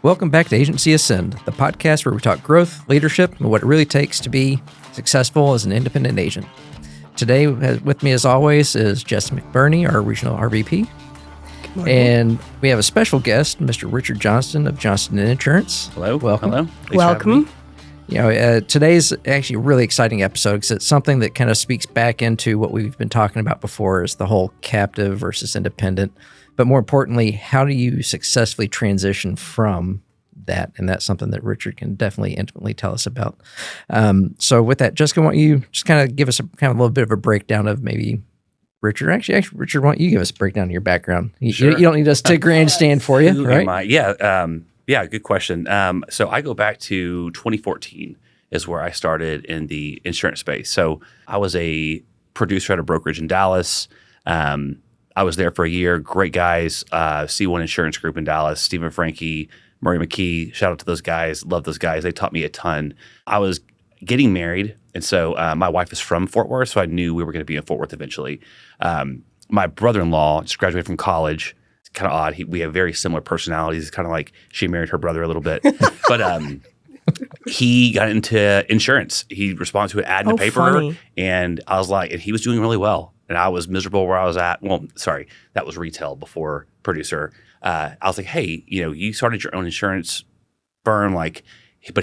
Welcome back to Agency Ascend, the podcast where we talk growth, leadership, and what it really takes to be successful as an independent agent. Today, with me as always, is Jess McBurney, our regional RVP. And we have a special guest, Mr. Richard Johnston of Johnston Insurance. Hello. Welcome. Hello. Welcome. You know, today's actually a really exciting episode because it's something that kind of speaks back into what we've been talking about before, is the whole captive versus independent. But more importantly, how do you successfully transition from that? And that's something that Richard can definitely intimately tell us about. So with that, Jessica, why don't you just kind of give us a little bit of a breakdown of maybe Richard. Actually, Richard, why don't you give us a breakdown of your background? Sure. You don't need us to grandstand for you, right? Yeah, good question. So I go back to 2014 is where I started in the insurance space. So I was a producer at a brokerage in Dallas. I was there for a year. Great guys, C1 Insurance Group in Dallas, Stephen Frankie, Murray McKee. Shout out to those guys. Love those guys. They taught me a ton. I was getting married, and so my wife is from Fort Worth, so I knew we were going to be in Fort Worth eventually. My brother-in-law just graduated from college. It's kind of odd. We have very similar personalities. It's kind of like she married her brother a little bit. But he got into insurance. He responded to an ad in the paper, funny. and I was like, and he was doing really well. And I was miserable where I was at. Well, sorry, that was retail before producer. I was like, hey, you started your own insurance firm, but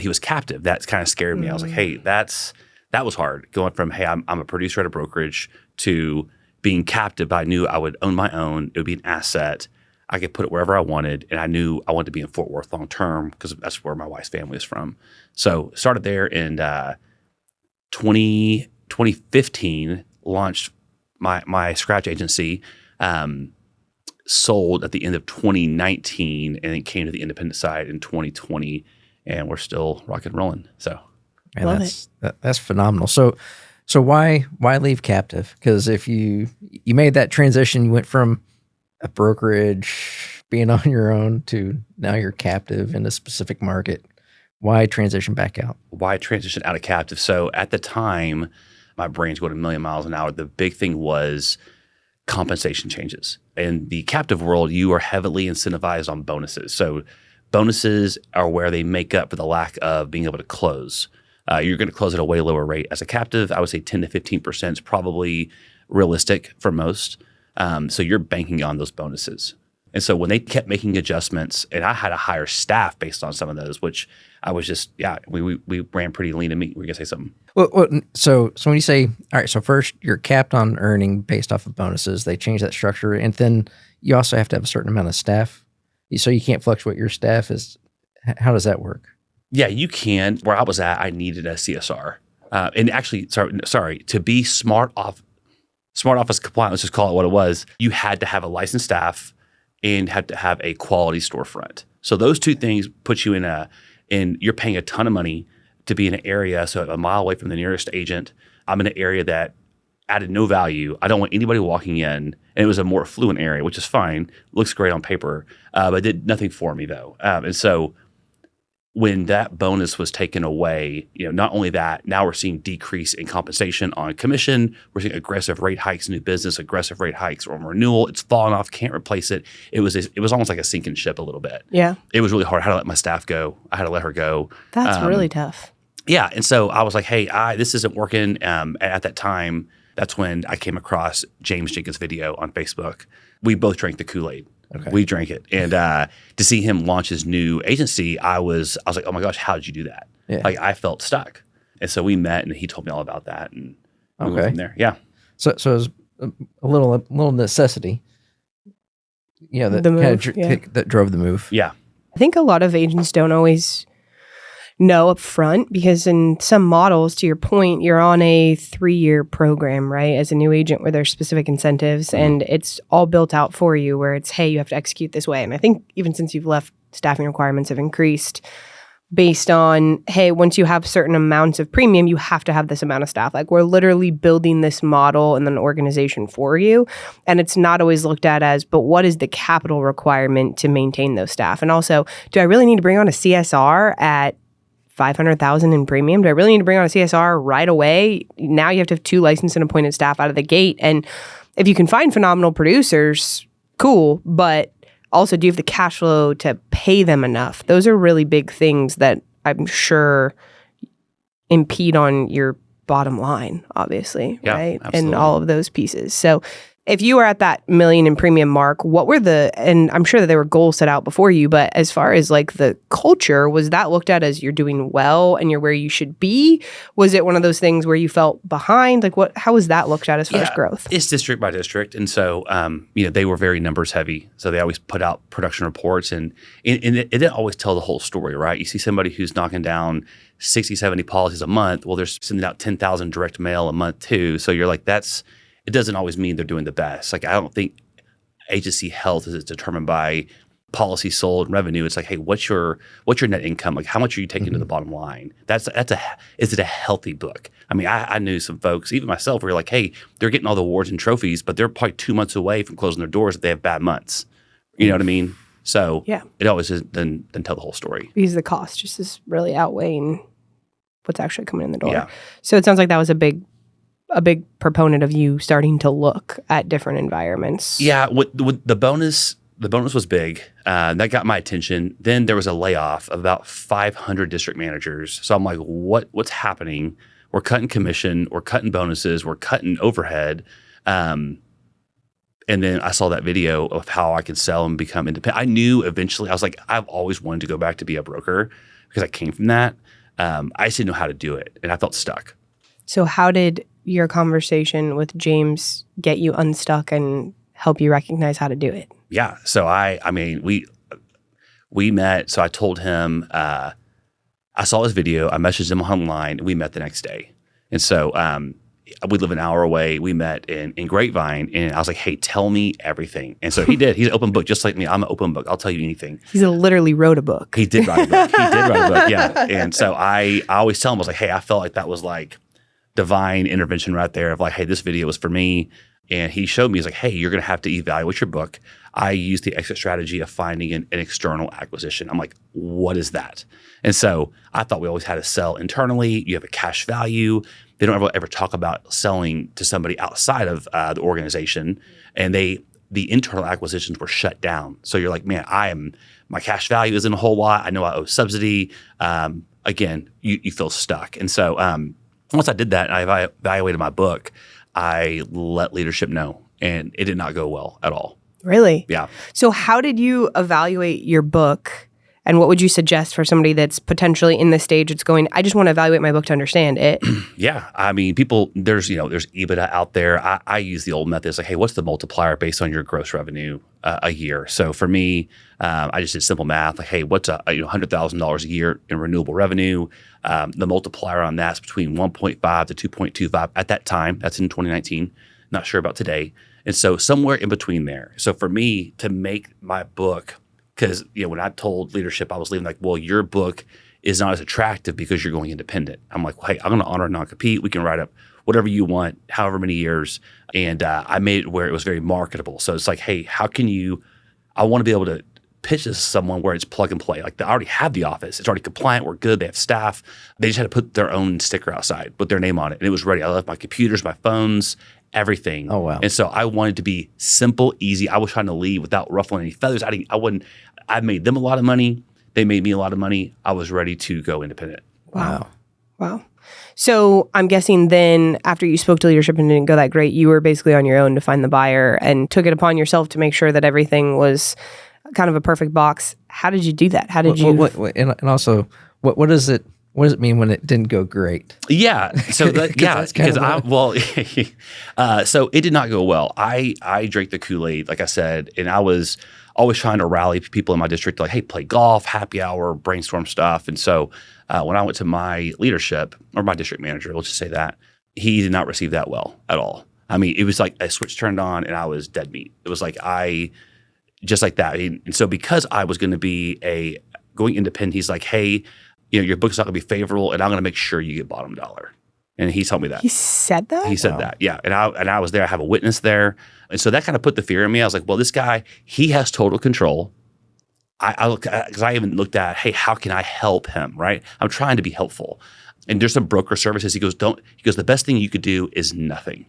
he was captive. That kind of scared me. I was like, hey, that was hard. Going from, hey, I'm a producer at a brokerage to being captive. But I knew I would own my own. It would be an asset. I could put it wherever I wanted. And I knew I wanted to be in Fort Worth long term because that's where my wife's family is from. So started there in 2015, launched my scratch agency, sold at the end of 2019, and it came to the independent side in 2020, and we're still rock and rolling. So, Man, that's phenomenal. So why leave captive? Because if you made that transition, you went from a brokerage, being on your own, to now you're captive in a specific market. Why transition back out? Why transition out of captive? So at the time, my brain's going a million miles an hour. The big thing was compensation changes. In the captive world, you are heavily incentivized on bonuses. So bonuses are where they make up for the lack of being able to close. You're going to close at a way lower rate. As a captive, I would say 10 to 15% is probably realistic for most. So you're banking on those bonuses. And so when they kept making adjustments, and I had to hire staff based on some of those, which I was just, we ran pretty lean and mean. Were you going to say something? Well, so when you say, all right, so first you're capped on earning based off of bonuses, they change that structure, and then you also have to have a certain amount of staff. So you can't fluctuate your staff. How does that work? Yeah, you can. Where I was at, I needed a CSR. And actually, sorry, to be smart office compliant, let's just call it what it was, you had to have a licensed staff and had to have a quality storefront. So those two things put you and you're paying a ton of money to be in an area, so a mile away from the nearest agent. I'm in an area that added no value. I don't want anybody walking in. And it was a more affluent area, which is fine. Looks great on paper, but did nothing for me though. And so when that bonus was taken away, not only that, now we're seeing decrease in compensation on commission. We're seeing aggressive rate hikes, new business, aggressive rate hikes on renewal. It's fallen off, can't replace it. It was almost like a sinking ship a little bit. Yeah. It was really hard. I had to let my staff go. I had to let her go. That's really tough. Yeah. And so I was like, hey, this isn't working. At that time, that's when I came across James Jenkins' video on Facebook. We both drank the Kool-Aid. Okay. We drank it. And to see him launch his new agency, I was like, oh my gosh, how did you do that? Yeah. I felt stuck. And so we met, and he told me all about that, and we went from there. Yeah. So it was a little necessity. Yeah, that drove the move. Yeah. I think a lot of agents don't always know up front, because in some models, to your point, you're on a 3-year program, right? As a new agent, where there's specific incentives, and it's all built out for you, where it's, hey, you have to execute this way. And I think even since you've left, staffing requirements have increased based on, hey, once you have certain amounts of premium, you have to have this amount of staff. Like, we're literally building this model and an organization for you. And it's not always looked at as, but what is the capital requirement to maintain those staff? And also, do I really need to bring on a CSR at $500,000 in premium? Do I really need to bring on a CSR right away? Now you have to have 2 licensed and appointed staff out of the gate. And if you can find phenomenal producers, cool. But also, do you have the cash flow to pay them enough? Those are really big things that I'm sure impede on your bottom line, obviously, Yeah, right? absolutely. And all of those pieces. So if you were at that million in premium mark, what were and I'm sure that there were goals set out before you, but as far as like the culture, was that looked at as you're doing well and you're where you should be? Was it one of those things where you felt behind? Like how was that looked at as far as growth? It's district by district. And so, they were very numbers heavy. So they always put out production reports and it didn't always tell the whole story, right? You see somebody who's knocking down 60, 70 policies a month. Well, they're sending out 10,000 direct mail a month too. So you're like, it doesn't always mean they're doing the best. Like, I don't think agency health is determined by policy sold and revenue. It's like, hey, what's your net income? Like, how much are you taking to the bottom line? Is it a healthy book? I mean, I knew some folks, even myself, were like, hey, they're getting all the awards and trophies, but they're probably 2 months away from closing their doors if they have bad months. You know what I mean? So it always doesn't tell the whole story. Because the cost just is really outweighing what's actually coming in the door. Yeah. So it sounds like that was a big proponent of you starting to look at different environments. Yeah, with the bonus was big. That got my attention. Then there was a layoff of about 500 district managers. So I'm like, what's happening? We're cutting commission, we're cutting bonuses, we're cutting overhead. And then I saw that video of how I could sell and become independent. I knew eventually, I was like, I've always wanted to go back to be a broker because I came from that. I just didn't know how to do it, and I felt stuck. So how did your conversation with James get you unstuck and help you recognize how to do it? Yeah. So we met. So I told him, I saw his video. I messaged him online. And we met the next day. And so we live an hour away. We met in Grapevine, and I was like, hey, tell me everything. And so he did. He's an open book, just like me. I'm an open book. I'll tell you anything. Literally wrote a book. He did write a book. Yeah. And so I always tell him, I was like, hey, I felt like that was like divine intervention right there of like, hey, this video was for me. And he showed me, he's like, hey, you're going to have to evaluate your book. I use the exit strategy of finding an external acquisition. I'm like, what is that? And so I thought we always had to sell internally. You have a cash value. They don't ever talk about selling to somebody outside of the organization. And the internal acquisitions were shut down. So you're like, man, my cash value isn't a whole lot. I know I owe subsidy. Again, you feel stuck. And so once I did that and I evaluated my book, I let leadership know, and it did not go well at all. Really? Yeah. So how did you evaluate your book, and what would you suggest for somebody that's potentially in the stage it's going, I just want to evaluate my book to understand it? Yeah. I mean, there's EBITDA out there. I use the old method. It's like, hey, what's the multiplier based on your gross revenue a year? So for me, I just did simple math. Like, hey, what's $100,000 a year in renewable revenue? The multiplier on that's between 1.5 to 2.25 at that time. That's in 2019. Not sure about today. And so somewhere in between there. So for me to make my book, because when I told leadership I was leaving, like, well, your book is not as attractive because you're going independent. I'm like, well, hey, I'm going to honor and non-compete. We can write up whatever you want, however many years. And I made it where it was very marketable. So it's like, hey, I want to be able to pitch this to someone where it's plug and play. Like, they already have the office. It's already compliant. We're good. They have staff. They just had to put their own sticker outside with their name on it. And it was ready. I left my computers, my phones, everything. Oh, wow. And so I wanted to be simple, easy. I was trying to leave without ruffling any feathers. I made them a lot of money. They made me a lot of money. I was ready to go independent. Wow. So I'm guessing then after you spoke to leadership and it didn't go that great, you were basically on your own to find the buyer and took it upon yourself to make sure that everything was kind of a perfect box. How did you do that? How did you? And also, what does it mean when it didn't go great? Yeah. So so it did not go well. I drank the Kool-Aid, like I said, and I was always trying to rally people in my district, like, hey, play golf, happy hour, brainstorm stuff. And so when I went to my leadership, or my district manager, let's just say that, he did not receive that well at all. I mean, it was like a switch turned on and I was dead meat. It was like just like that. And so because I was going to be going independent, he's like, hey, your book's not going to be favorable, and I'm going to make sure you get bottom dollar. And he told me that. He said that? He said that, yeah. And I was there. I have a witness there. And so that kind of put the fear in me. I was like, well, this guy, he has total control. Because I even looked at, hey, how can I help him, right? I'm trying to be helpful. And there's some broker services. He goes, the best thing you could do is nothing.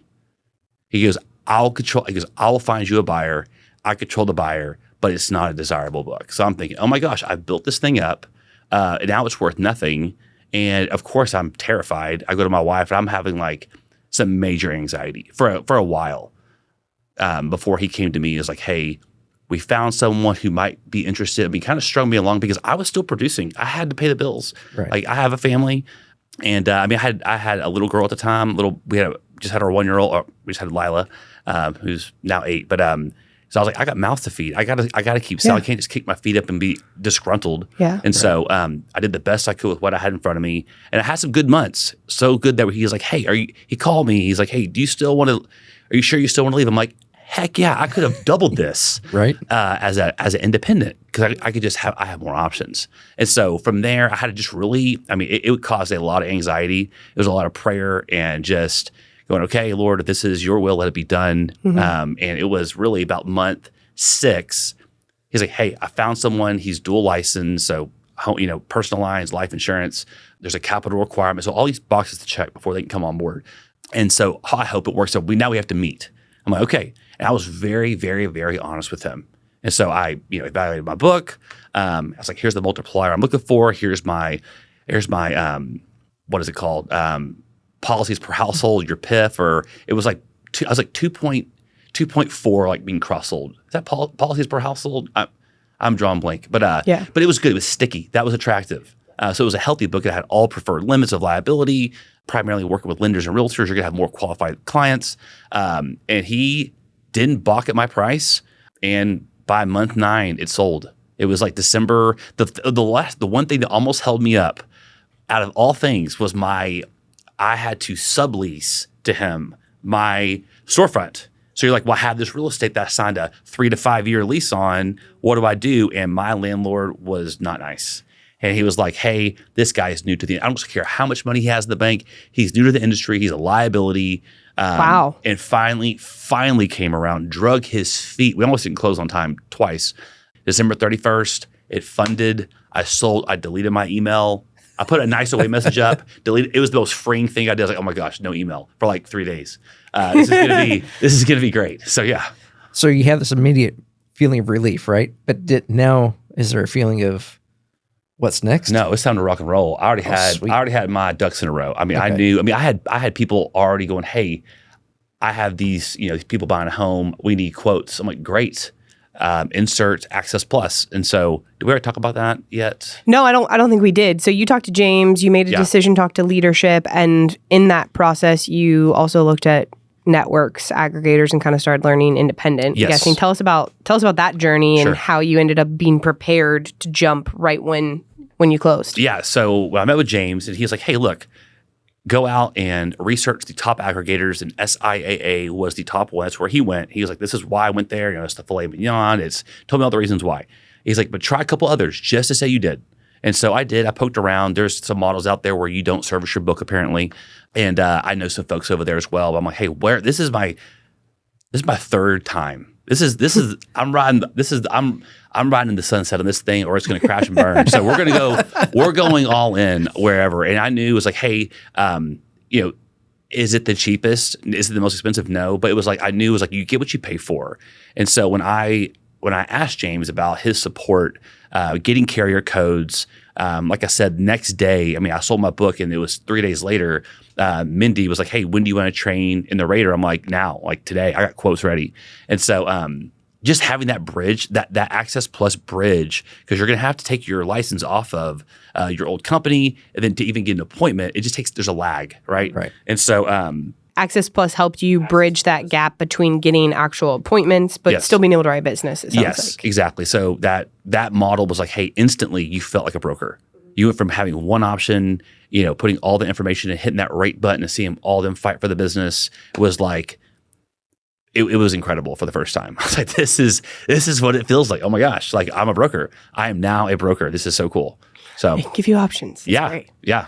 He goes, I will find you a buyer. I control the buyer, but it's not a desirable book. So I'm thinking, oh my gosh, I built this thing up, and now it's worth nothing. And of course, I'm terrified. I go to my wife, and I'm having like some major anxiety for a while before he came to me. Is like, hey, we found someone who might be interested. He kind of strung me along because I was still producing. I had to pay the bills. Right. Like I have a family, and I had a little girl at the time. Just had our 1-year-old. Or we just had Lila, who's now 8. But so I was like, I got mouth to feed. I gotta keep selling. I can't just kick my feet up and be disgruntled. Yeah. And so I did the best I could with what I had in front of me, and I had some good months. So good that he was like, hey, he called me. He's like, hey, do you still want to? Are you sure you still want to leave? I'm like, heck yeah, I could have doubled this Right. As an independent because I could just have more options. And so from there, I had to just really, it would cause a lot of anxiety. It was a lot of prayer and just going, okay, Lord, if this is your will, let it be done. And it was really about month 6. He's like, hey, I found someone. He's dual licensed, so personal lines, life insurance. There's a capital requirement, so all these boxes to check before they can come on board. And so I hope it works. So now we have to meet. I'm like, okay. And I was very, very, very honest with him. And so I, evaluated my book. I was like, here's the multiplier I'm looking for. Here's my what is it called? Policies per household, your PIF, or it was like, I was like 2.4, like being cross-sold. Is that policies per household? I'm drawing blank, but but it was good. It was sticky. That was attractive. So it was a healthy book. It had all preferred limits of liability, primarily working with lenders and realtors. You're going to have more qualified clients. And he didn't balk at my price. And by month 9, it sold. It was like December. The one thing that almost held me up out of all things was I had to sublease to him my storefront. So you're like, well, I have this real estate that I signed a 3 to 5 year lease on. What do I do? And my landlord was not nice. And he was like, hey, this guy is new to I don't care how much money he has in the bank. He's new to the industry. He's a liability. Wow. And finally came around, drug his feet. We almost didn't close on time twice. December 31st, it funded. I sold. I deleted my email. I put a nice away message up, deleted. It was the most freeing thing I did. I was like, oh my gosh, no email for like 3 days. This is gonna be great. So yeah. So you have this immediate feeling of relief, right? But now is there a feeling of what's next? No, it's time to rock and roll. I already had my ducks in a row. I had people already going, hey, I have these people buying a home. We need quotes. I'm like, great. Insert Access Plus. And so, did we already talk about that yet? No, I don't think we did. So you talked to James, you made a decision, talked to leadership, and in that process, you also looked at networks, aggregators, and kind of started learning independent guessing. Tell us about that journey and how you ended up being prepared to jump right when you closed. Yeah. So I met with James, and he was like, hey, look, go out and research the top aggregators, and SIAA was the top one. That's where he went. He was like, this is why I went there. It's the filet mignon. Told me all the reasons why. He's like, but try a couple others just to say you did. And so I did. I poked around. There's some models out there where you don't service your book apparently. And I know some folks over there as well. But I'm like, hey, this is my 3rd time. I'm riding the sunset on this thing, or it's going to crash and burn. So we're going all in wherever. And I knew it was like, hey, is it the cheapest? Is it the most expensive? No. But it was like, I knew it was like, you get what you pay for. And so when I asked James about his support, getting carrier codes, like I said, next day, I sold my book, and it was 3 days later, Mindy was like, hey, when do you want to train in the Raider? I'm like, now, like today, I got quotes ready. And so just having that bridge, that Access Plus bridge, because you're going to have to take your license off of your old company, and then to even get an appointment, it just there's a lag, right? Right. And so Access Plus helped you bridge that gap between getting actual appointments, but still being able to write business, it sounds like. Exactly. So that model was like, hey, instantly you felt like a broker. You went from having one option, putting all the information and hitting that rate button and seeing all of them fight for the business. It was like, it was incredible for the first time. I was like, this is what it feels like. Oh my gosh, like I'm a broker. I am now a broker. This is so cool. So they give you options. It's great. Yeah.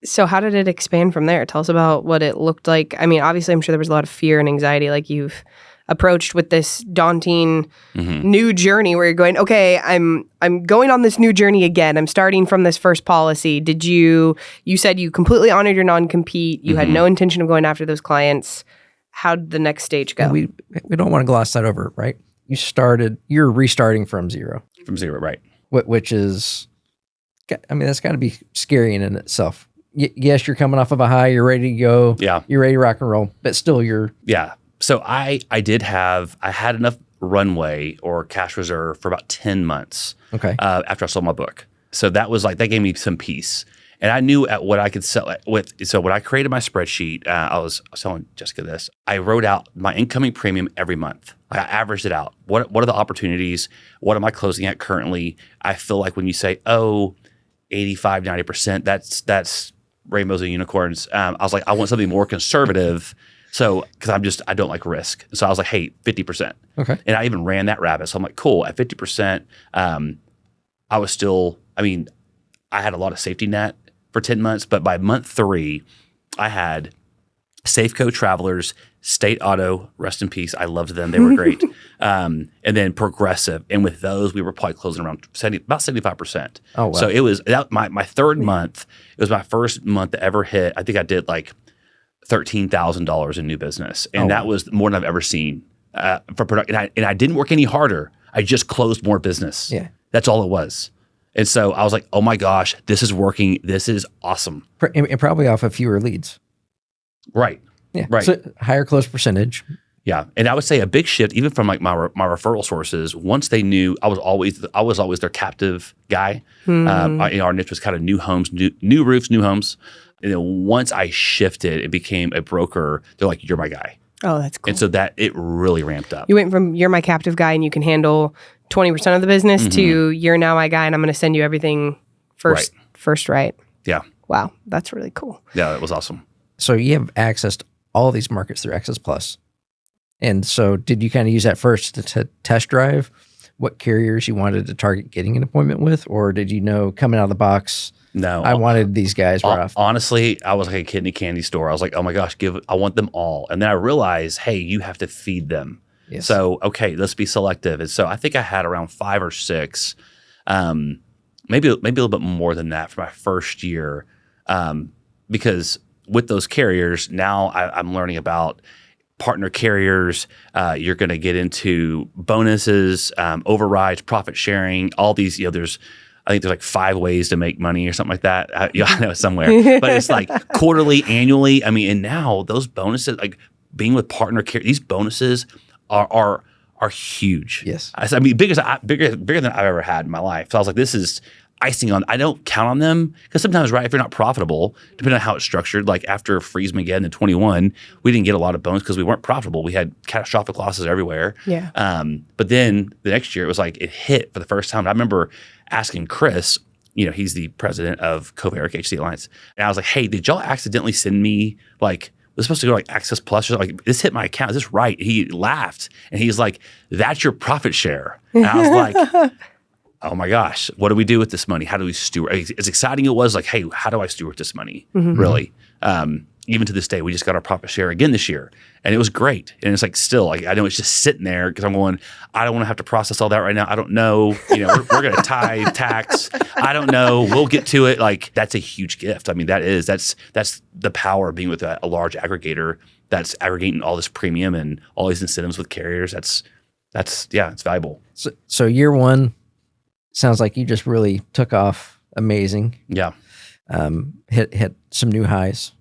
So how did it expand from there? Tell us about what it looked like. Obviously, I'm sure there was a lot of fear and anxiety, like you've approached with this daunting new journey where you're going, okay, I'm going on this new journey again. I'm starting from this first policy. You said you completely honored your non-compete. You had no intention of going after those clients. How did the next stage go? We don't want to gloss that over, right? you're restarting from zero. From zero, right. Which is, I mean, that's got to be scary in itself. Yes, you're coming off of a high, you're ready to go. Yeah. You're ready to rock and roll, but still Yeah. So I had enough runway or cash reserve for about 10 months. Okay. After I sold my book. So that gave me some peace. And I knew at what I could sell it with. So when I created my spreadsheet, I was telling Jessica this. I wrote out my incoming premium every month. I averaged it out. What are the opportunities? What am I closing at currently? I feel like when you say, 85, 90%, that's rainbows and unicorns. I was like, I want something more conservative. So, because I don't like risk. So I was like, hey, 50%. Okay. And I even ran that rabbit. So I'm like, cool. At 50%, I was still, I had a lot of safety net for 10 months, but by month 3, I had Safeco Travelers, State Auto, rest in peace. I loved them. They were great. And then Progressive. And with those, we were probably closing around about 75%. Oh, wow. So it was my third month. It was my first month that ever hit. I think I did like $13,000 in new business. And that was more than I've ever seen for production. And I didn't work any harder. I just closed more business. Yeah. That's all it was. And so I was like, oh my gosh, this is working. This is awesome. And probably off of fewer leads. Right. Yeah. Right. So higher close percentage. Yeah. And I would say a big shift, even from like my referral sources, once they knew I was always their captive guy. Our niche was kind of new homes, new roofs, new homes. And then once I shifted and became a broker, they're like, you're my guy. Oh, that's cool. And so that it really ramped up. You went from you're my captive guy and you can handle 20% of the business to you're now my guy and I'm going to send you everything first right. Yeah. Wow. That's really cool. Yeah, that was awesome. So you have access to all these markets through Access Plus. And so did you kind of use that first to test drive what carriers you wanted to target getting an appointment with? Or did you know coming out of the box, no, I wanted these guys right off? Honestly, I was like a kid in a candy store. I was like, oh my gosh, I want them all. And then I realized, hey, you have to feed them. Yes. So, okay, let's be selective. And so I think I had around 5 or 6, maybe a little bit more than that for my first year. Because with those carriers, now I'm learning about partner carriers. You're going to get into bonuses, overrides, profit sharing, all these, I think there's like 5 ways to make money or something like that. I know it's somewhere, but it's like quarterly, annually. And now those bonuses, like being with partner care, these bonuses are huge. Yes. Bigger than I've ever had in my life. So I was like, this is icing on. I don't count on them because sometimes, right, if you're not profitable, depending on how it's structured, like after Freeze-Mageddon in 21, we didn't get a lot of bonus because we weren't profitable. We had catastrophic losses everywhere. Yeah. But then the next year, it was like it hit for the first time. I remember asking Chris, he's the president of Covaric HC Alliance, and I was like, hey, did y'all accidentally send me like, was supposed to go like Access Plus or something? Like, this hit my account. Is this right? He laughed and he's like, that's your profit share. And I was like, oh my gosh, what do we do with this money? How do we steward? As exciting it was, like, hey, how do I steward this money? Really? Even to this day, we just got our profit share again this year, and it was great. And it's like still, like, I know it's just sitting there because I'm going, I don't want to have to process all that right now. I don't know. We're going to tie tax. I don't know. We'll get to it. Like, that's a huge gift. That's the power of being with a large aggregator that's aggregating all this premium and all these incentives with carriers. It's valuable. So year one, sounds like you just really took off amazing. Yeah. Hit some new highs.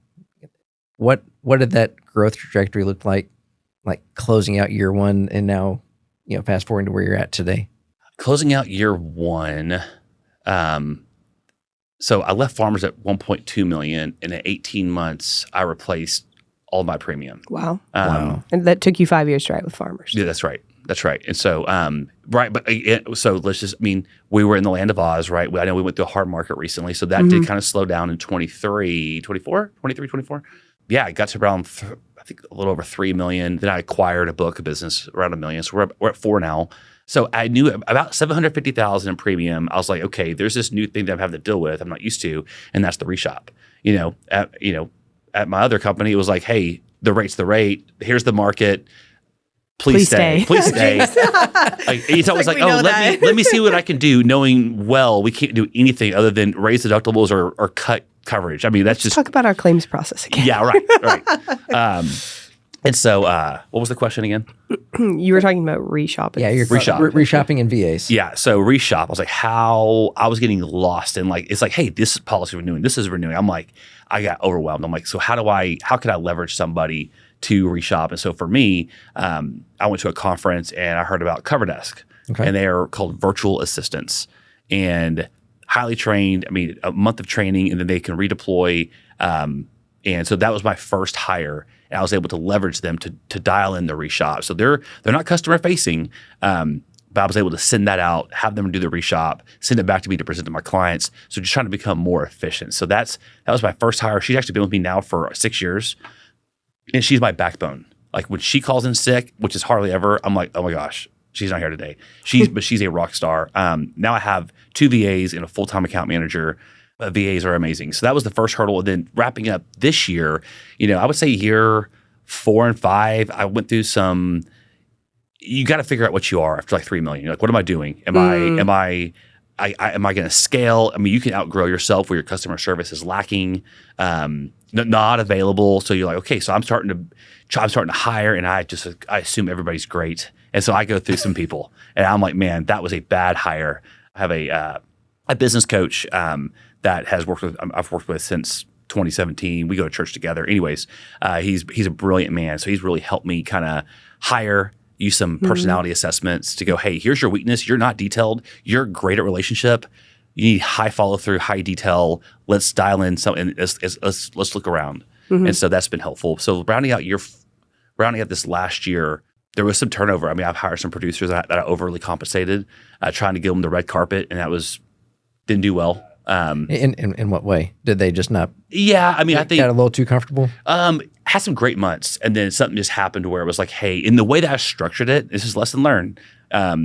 What did that growth trajectory look like closing out year one and now, fast forwarding to where you're at today? Closing out year one, so I left Farmers at $1.2 million, and in 18 months, I replaced all my premium. Wow. Wow. And that took you 5 years to write with Farmers. Yeah, that's right. That's right. And so, so let's just, we were in the land of Oz, right? I know we went through a hard market recently, so that did kind of slow down in 23, 24. Yeah, I got to around, I think a little over 3 million. Then I acquired a book of business around $1 million. So we're at 4 now. So I knew about 750,000 in premium. I was like, okay, there's this new thing that I'm having to deal with. I'm not used to, and that's the reshop. At my other company, it was like, hey, the rate's the rate. Here's the market. Please stay. Please stay. It's always like, let me see what I can do, knowing we can't do anything other than raise deductibles or cut coverage. That's just talk about our claims process again. Yeah, right. And so, what was the question again? You were talking about reshop. Yeah, you're reshopping and VAs. Yeah. So reshop, I was like, how I was getting lost in like, it's like, hey, this is policy renewing. This is renewing. I'm like, I got overwhelmed. I'm like, so how can I leverage somebody to reshop? And so for me, I went to a conference and I heard about CoverDesk, and they are called virtual assistants, and highly trained. I mean, a month of training, and then they can redeploy. And so that was my first hire. And I was able to leverage them to dial in the reshop. So they're not customer facing, but I was able to send that out, have them do the reshop, send it back to me to present to my clients. So just trying to become more efficient. So that was my first hire. She's actually been with me now for 6 years, and she's my backbone. Like when she calls in sick, which is hardly ever, I'm like, oh my gosh, she's not here today. But she's a rock star. Now I have 2 VAs and a full-time account manager. VAs are amazing. So that was the first hurdle. And then wrapping up this year, I would say year 4 and 5, I went through some, you got to figure out what you are after like 3 million. You're like, what am I doing? Am I going to scale? I mean, you can outgrow yourself where your customer service is lacking, not available. So you're like, okay, so I'm starting to hire, and I assume everybody's great. And so I go through some people, and I'm like, man, that was a bad hire. I have a business coach that I've worked with since 2017. We go to church together. Anyways, he's a brilliant man. So he's really helped me kind of use some personality assessments to go, hey, here's your weakness. You're not detailed. You're great at relationship. You need high follow through, high detail. Let's dial in some, and let's look around. And so that's been helpful. So rounding out this last year, there was some turnover. I mean, I've hired some producers that I overly compensated, trying to give them the red carpet, and didn't do well. In what way? Did they just not? Yeah, I mean, I think got a little too comfortable. Had some great months, and then something just happened where it was like, hey, in the way that I structured it, this is lesson learned. I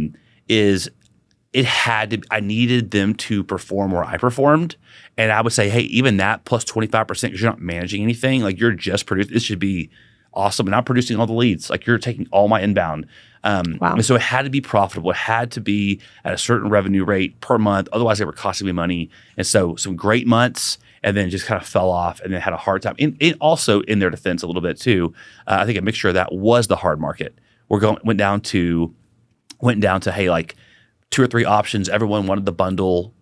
needed them to perform where I performed, and I would say, hey, even that plus 25% because you're not managing anything, like you're just producing. This should be awesome, and I'm producing all the leads. Like you're taking all my inbound. Wow. And so it had to be profitable. It had to be at a certain revenue rate per month. Otherwise, they were costing me money. And so some great months, and then just kind of fell off, and then had a hard time. And also, in their defense, a little bit too. I think a mixture of that was the hard market. Went down to hey, like 2 or 3 options. Everyone wanted the bundle.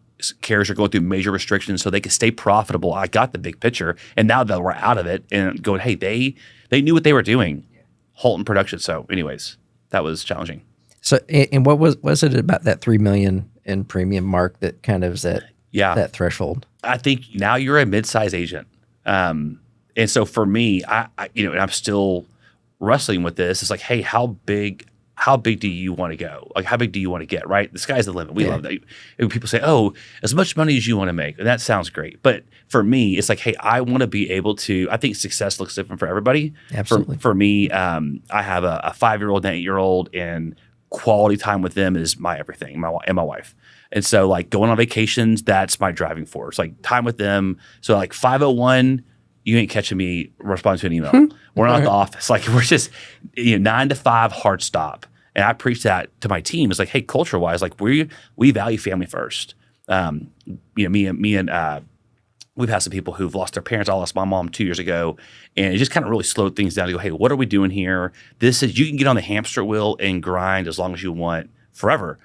Carriers are going through major restrictions so they could stay profitable. I got the big picture, and now that we're out of it and going, hey, they knew what they were doing. Halting production. So, anyways. That was challenging. So, and what was it about that 3 million in premium mark that kind of is that threshold? I think now you're a mid-size agent, and so for me, I and I'm still wrestling with this. It's like, hey, how big do you want to go? Like, how big do you want to get? Right, the sky's the limit. We love that. And people say, oh, as much money as you want to make, and that sounds great. But for me, it's like, hey, I want to be able to. I think success looks different for everybody. Absolutely. For me, I have a 5-year-old and 8-year-old, and quality time with them is my everything. My wife. And so, like going on vacations, that's my driving force. Like time with them. So, like 5:01. You ain't catching me responding to an email. We're not at the office. Like we're just 9 to 5 hard stop. And I preach that to my team. It's like, hey, culture wise, like we value family first. Me and we've had some people who've lost their parents. I lost my mom 2 years ago, and it just kind of really slowed things down to go, hey, what are we doing here? You can get on the hamster wheel and grind as long as you want forever.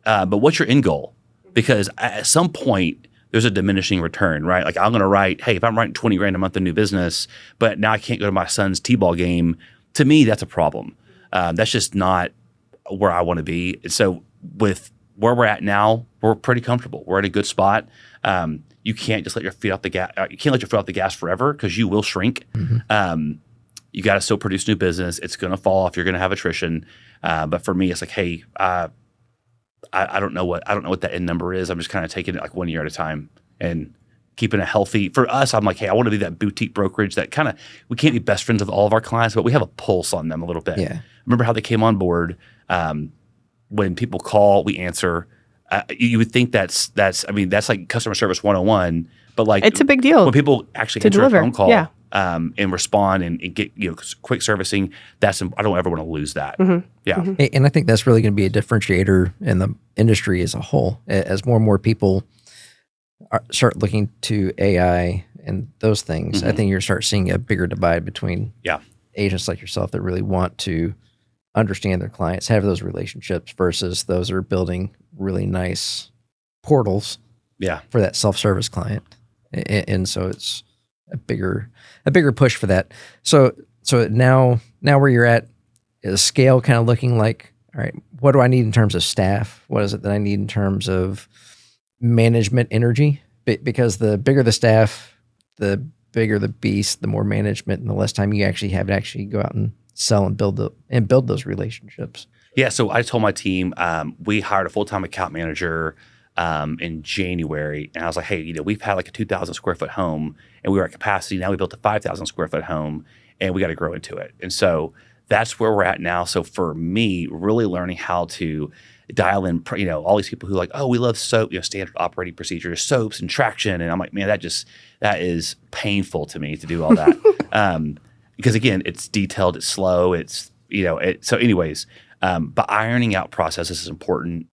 But what's your end goal? Because at some point, there's a diminishing return, right? Like I'm going to write, hey, if I'm writing $20,000 a month in new business, but now I can't go to my son's t-ball game, to me, that's a problem. That's just not where I want to be. And so with where we're at now, we're pretty comfortable. We're at a good spot. You can't just let your feet off the gas. You can't let your foot off the gas forever because you will shrink. Mm-hmm. You got to still produce new business. It's going to fall off. You're going to have attrition. But for me, it's like, hey, I don't know what that end number is. I'm just kind of taking it like 1 year at a time and keeping it healthy. For us, I'm like, hey, I want to be that boutique brokerage that kind of, we can't be best friends with all of our clients, but we have a pulse on them a little bit. Yeah. Remember how they came on board? When people call, we answer. You would think that's like customer service 101, but like it's a big deal when people actually answer a phone call and respond and get quick servicing. I don't ever want to lose that. Mm-hmm. Yeah, mm-hmm. And I think that's really going to be a differentiator in the industry as a whole. As more and more people start looking to AI and those things, mm-hmm. I think you're start seeing a bigger divide between agents like yourself that really want to understand their clients, have those relationships versus those that are building really nice portals for that self-service client. And so it's a bigger push for that. So now where you're at, is scale kind of looking like, all right, what do I need in terms of staff? What is it that I need in terms of management energy? Because the bigger the staff, the bigger the beast, the more management, and the less time you actually have to actually go out and sell and build those relationships. Yeah. So I told my team, we hired a full-time account manager in January, and I was like, hey, we've had like a 2,000 square foot home, and we were at capacity. Now we built a 5,000 square foot home, and we got to grow into it. And so that's where we're at now. So for me, really learning how to dial in, all these people who are like, oh, we love soap, standard operating procedures, soaps and traction. And I'm like, man, that is painful to me to do all that. Because again, it's detailed, it's slow, so anyways, but ironing out processes is important.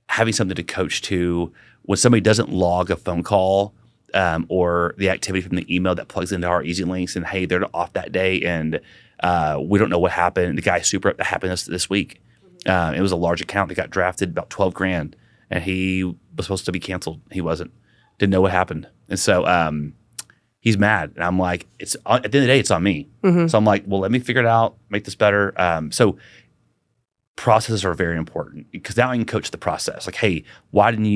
Having something to coach to when somebody doesn't log a phone call or the activity from the email that plugs into our easy links and hey, they're off that day and we don't know what happened. The guy that happened this week. It was a large account that got drafted about $12,000 and he was supposed to be canceled. He wasn't. Didn't know what happened. And so he's mad. And I'm like, at the end of the day, it's on me. Mm-hmm. So I'm like, well, let me figure it out, make this better. So processes are very important because now I can coach the process. Like, hey, why didn't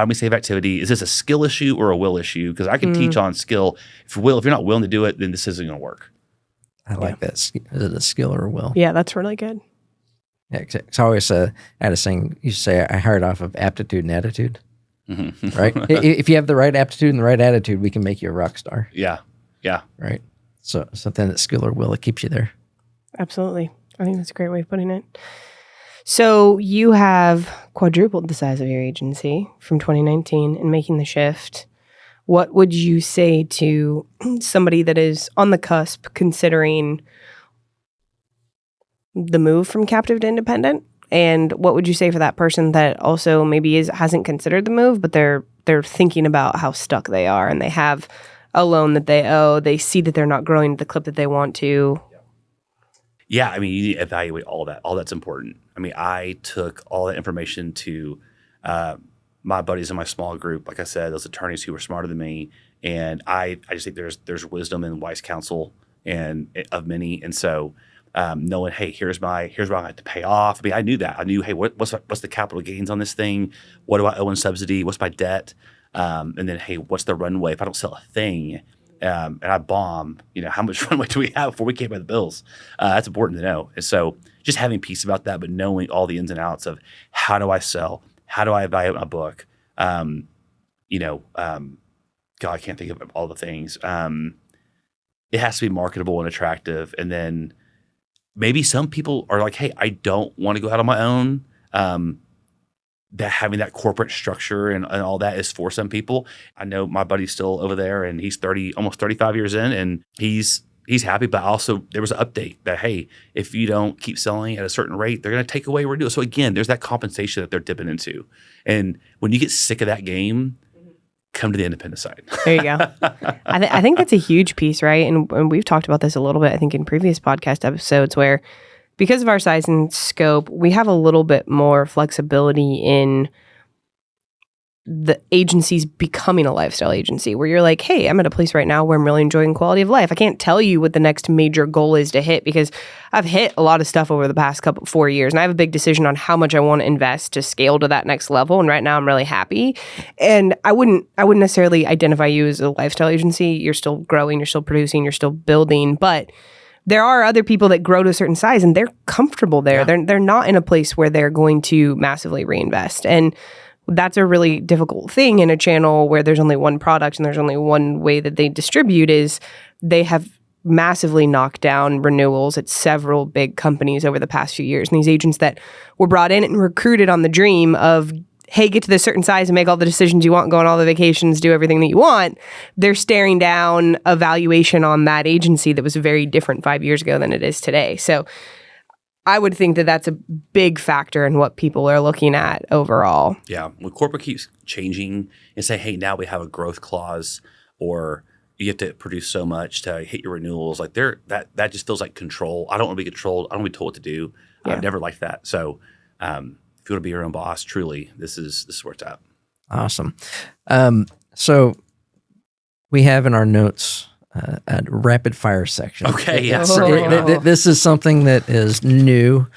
we save activity? Is this a skill issue or a will issue? Because I can teach on skill. If you're not willing to do it, then this isn't going to work. I like that. Is it a skill or a will? Yeah, that's really good. Yeah, because I always had a saying, you say, I hired off of aptitude and attitude, right? If you have the right aptitude and the right attitude, we can make you a rock star. Yeah. Right? So something that's skill or will, it keeps you there. Absolutely. I think that's a great way of putting it. So you have quadrupled the size of your agency from 2019 and making the shift. What would you say to somebody that is on the cusp considering the move from captive to independent? And what would you say for that person that also maybe hasn't considered the move, but they're thinking about how stuck they are and they have a loan that they owe, they see that they're not growing at the clip that they want to? Yeah, I mean, you need to evaluate all that. All that's important. I mean, I took all that information to my buddies in my small group. Like I said, those attorneys who were smarter than me, and I just think there's wisdom and wise counsel and of many. And so knowing, hey, here's what I have to pay off. I mean, I knew that. I knew, hey, what's the capital gains on this thing? What do I owe in subsidy? What's my debt? And then, hey, what's the runway if I don't sell a thing? And I bomb, how much runway do we have before we can't pay the bills? That's important to know. And so just having peace about that, but knowing all the ins and outs of how do I sell? How do I evaluate my book? God, I can't think of all the things. It has to be marketable and attractive. And then maybe some people are like, hey, I don't want to go out on my own. That having that corporate structure and all that is for some people. I know my buddy's still over there and he's almost 35 years in and he's happy, but also there was an update that, hey, if you don't keep selling at a certain rate, they're going to take away what we're doing. So again, there's that compensation that they're dipping into. And when you get sick of that game, come to the independent side. There you go. I think that's a huge piece, right? And we've talked about this a little bit, I think, in previous podcast episodes where because of our size and scope, we have a little bit more flexibility in the agencies becoming a lifestyle agency where you're like, hey, I'm at a place right now where I'm really enjoying quality of life. I can't tell you what the next major goal is to hit because I've hit a lot of stuff over the past 4 years and I have a big decision on how much I want to invest to scale to that next level. And right now I'm really happy. And I wouldn't necessarily identify you as a lifestyle agency. You're still growing, you're still producing, you're still building, but there are other people that grow to a certain size and they're comfortable there. Yeah. They're not in a place where they're going to massively reinvest. And that's a really difficult thing in a channel where there's only one product and there's only one way that they distribute is they have massively knocked down renewals at several big companies over the past few years. And these agents that were brought in and recruited on the dream of, hey, get to this certain size and make all the decisions you want, go on all the vacations, do everything that you want, they're staring down a valuation on that agency that was very different 5 years ago than it is today. So I would think that that's a big factor in what people are looking at overall. Yeah. When corporate keeps changing and say, hey, now we have a growth clause or, you have to produce so much to hit your renewals. Like that just feels like control. I don't want to be controlled. I don't want to be told what to do. Yeah. I've never liked that. So if you want to be your own boss, truly, this is where it's at. Awesome. So we have in our notes a rapid fire section. Okay, yes. This is something that is new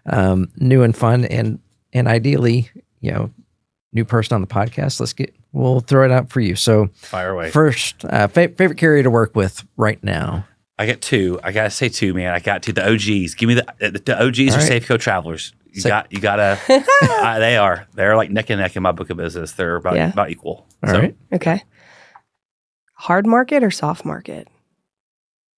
and fun, and ideally, new person on the podcast. We'll throw it out for you. So Fire away. First, favorite carrier to work with right now. I got two. I gotta say two, man. I got two. The OGs. Give me the OGs are Safeco Travelers. You gotta. They're like neck and neck in my book of business. They're about equal. All right. Okay. Hard market or soft market?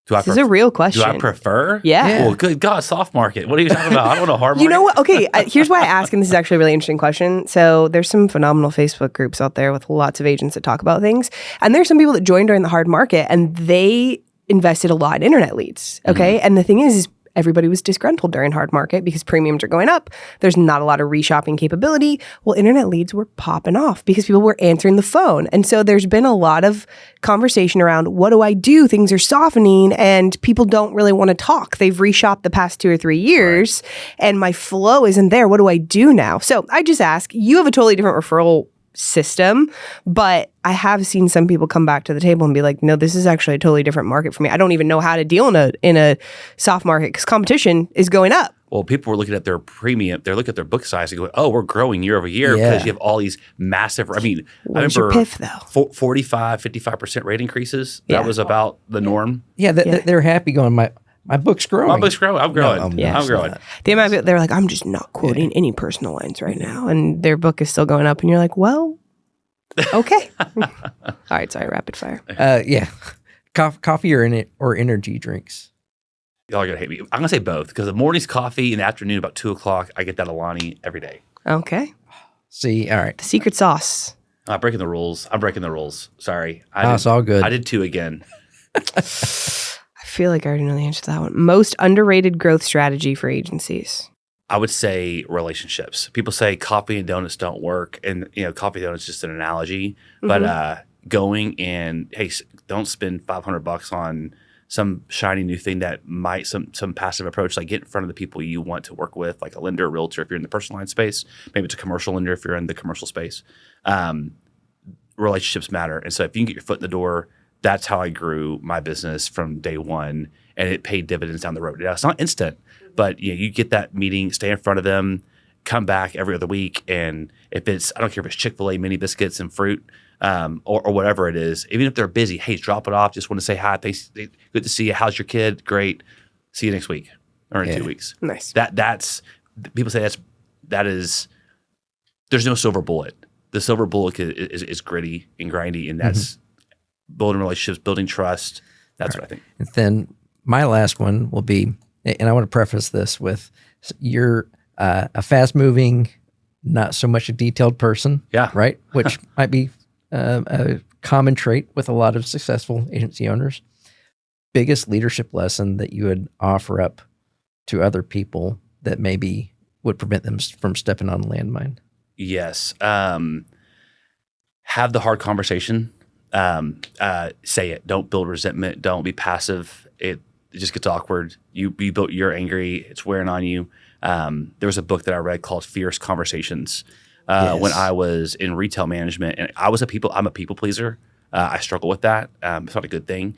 This is a real question. Do I prefer? Yeah. Well, good God, soft market. What are you talking about? I don't want a hard market. You know what? Okay, here's why I ask, and this is actually a really interesting question. So there's some phenomenal Facebook groups out there with lots of agents that talk about things. And there's some people that joined during the hard market, and they invested a lot in internet leads. Okay. And the thing is everybody was disgruntled during hard market because premiums are going up. There's not a lot of reshopping capability. Well, internet leads were popping off because people were answering the phone. And so there's been a lot of conversation around, what do I do? Things are softening and people don't really want to talk. They've reshopped the past 2 or 3 years and my flow isn't there. What do I do now? So I just ask, you have a totally different referral system, but I have seen some people come back to the table and be like, no, this is actually a totally different market for me. I don't even know how to deal in a soft market because competition is going up. Well, people were looking at their premium. They're looking at their book size and going, oh, we're growing year over year because you have all these massive, I Where's remember your PIF though? 45, 55% rate increases. That was about the norm. Yeah, they're happy going, my book's growing. My book's growing. I'm growing. I'm growing. The amount of people, they're like, I'm just not quoting any personal lines right now. And their book is still going up. And you're like, well, okay. All right. Sorry. Rapid fire. Yeah. Coffee or energy drinks? Y'all are going to hate me. I'm going to say both because the morning's coffee in the afternoon about 2 o'clock, I get that Alani every day. Okay. See, all right. The secret sauce. I'm breaking the rules. Sorry. It's all good. I did 2 again. I feel like I already know the answer to that one. Most underrated growth strategy for agencies. I would say relationships. People say coffee and donuts don't work, and coffee and donuts is just an analogy. But going and hey, don't spend $500 on some shiny new thing that might some passive approach. Like get in front of the people you want to work with, like a lender, a realtor if you're in the personal line space. Maybe it's a commercial lender if you're in the commercial space. Relationships matter, and so if you can get your foot in the door, that's how I grew my business from day one, and it paid dividends down the road. Now, it's not instant. But you get that meeting, stay in front of them, come back every other week, and I don't care if it's Chick-fil-A mini biscuits and fruit or whatever it is. Even if they're busy, hey, drop it off. Just want to say hi. Thanks, good to see you. How's your kid? Great. See you next week or in 2 weeks. Nice. That's people say that is. There's no silver bullet. The silver bullet is gritty and grindy, and that's building relationships, building trust. That's what I think. And then my last one will be. And I want to preface this with you're a fast-moving, not so much a detailed person. Yeah. Right? Which might be a common trait with a lot of successful agency owners. Biggest leadership lesson that you would offer up to other people that maybe would prevent them from stepping on a landmine? Yes. Have the hard conversation. Say it. Don't build resentment. Don't be passive. It just gets awkward. You're angry. It's wearing on you. There was a book that I read called Fierce Conversations when I was in retail management, and I'm a people pleaser. I struggle with that. It's not a good thing.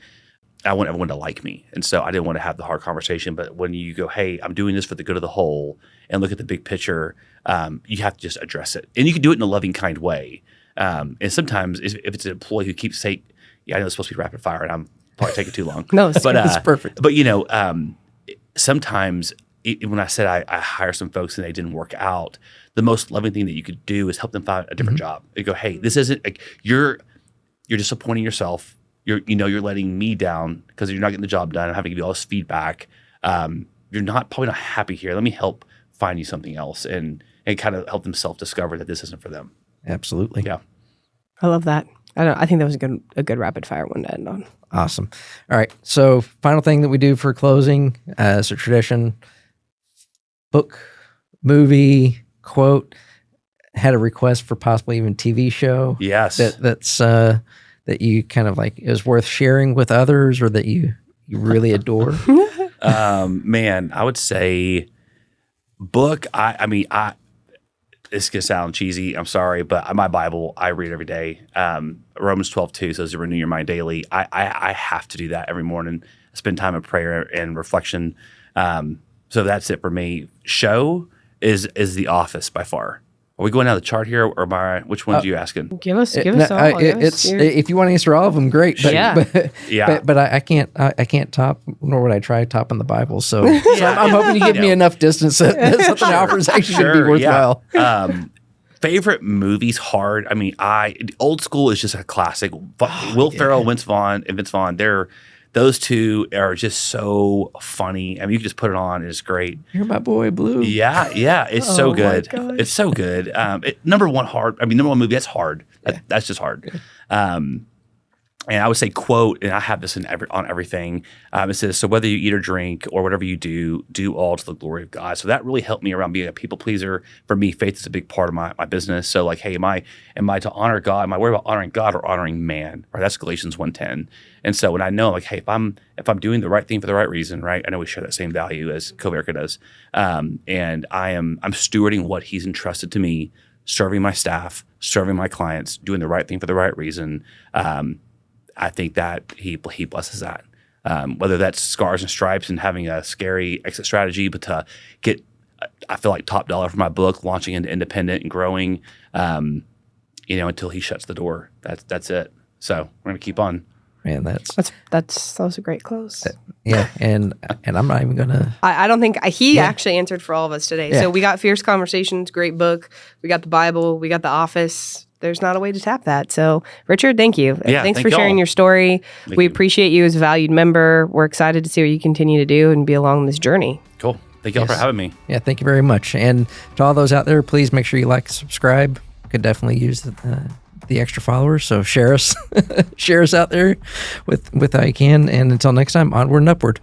I want everyone to like me, and so I didn't want to have the hard conversation. But when you go, hey, I'm doing this for the good of the whole, and look at the big picture, you have to just address it, and you can do it in a loving, kind way. And sometimes if it's an employee who keeps saying, "Yeah, I know it's supposed to be rapid fire," and I'm probably taking too long. No, it's perfect. But sometimes when I said I hire some folks and they didn't work out, the most loving thing that you could do is help them find a different job. You go, hey, this isn't like you're disappointing yourself. You're letting me down because you're not getting the job done. I'm having to give you all this feedback. You're probably not happy here. Let me help find you something else and kind of help them self-discover that this isn't for them. Absolutely. Yeah. I love that. I think that was a good rapid fire one to end on. Awesome. All right. So final thing that we do for closing, as a tradition, book, movie, quote, had a request for possibly even TV show. Yes. That that you kind of like is worth sharing with others, or that you really adore? Man, I would say book. I mean, it's gonna sound cheesy. I'm sorry, but my Bible I read every day. Romans 12:2 says to renew your mind daily. I have to do that every morning. Spend time in prayer and reflection. So that's it for me. Show is The Office by far. Are we going down the chart here, or which ones are you asking? Give us all. If you want to answer all of them, great. But, Yeah. but I can't top, nor would I try topping the Bible. So I'm hoping you give me enough distance that something offers actually going to be worthwhile. Yeah. Favorite movies, hard. I mean, Old School is just a classic. Will Ferrell, Vince Vaughn, those two are just so funny. I mean, you can just put it on; it's great. You're my boy, Blue. Yeah, it's so good. It's so good. Number one movie. That's hard. That's just hard. And I would say quote, and I have this on everything. It says, "So whether you eat or drink or whatever you do, do all to the glory of God." So that really helped me around being a people pleaser. For me, faith is a big part of my business. So like, hey, am I to honor God? Am I worried about honoring God or honoring man? Right? That's Galatians 1:10. And so when I know, like, hey, if I'm doing the right thing for the right reason, right? I know we share that same value as Coverca does, and I'm stewarding what He's entrusted to me, serving my staff, serving my clients, doing the right thing for the right reason. I think that he blesses that. Whether that's scars and stripes and having a scary exit strategy, but to get, I feel like top dollar for my book, launching into independent and growing, until he shuts the door. That's it. So we're gonna keep on. Man, that was a great close. Yeah, and I'm not even gonna. I don't think he actually answered for all of us today. Yeah. So we got Fierce Conversations, great book. We got the Bible. We got The Office. There's not a way to tap that. So, Richard, thank you. Yeah, Thanks thank for sharing y'all. your story. We you. appreciate you as a valued member. We're excited to see what you continue to do and be along this journey. Cool. Thank y'all for having me. Yeah, thank you very much. And to all those out there, please make sure you like and subscribe. Could definitely use the extra followers. So share us out there with how you can. And until next time, onward and upward.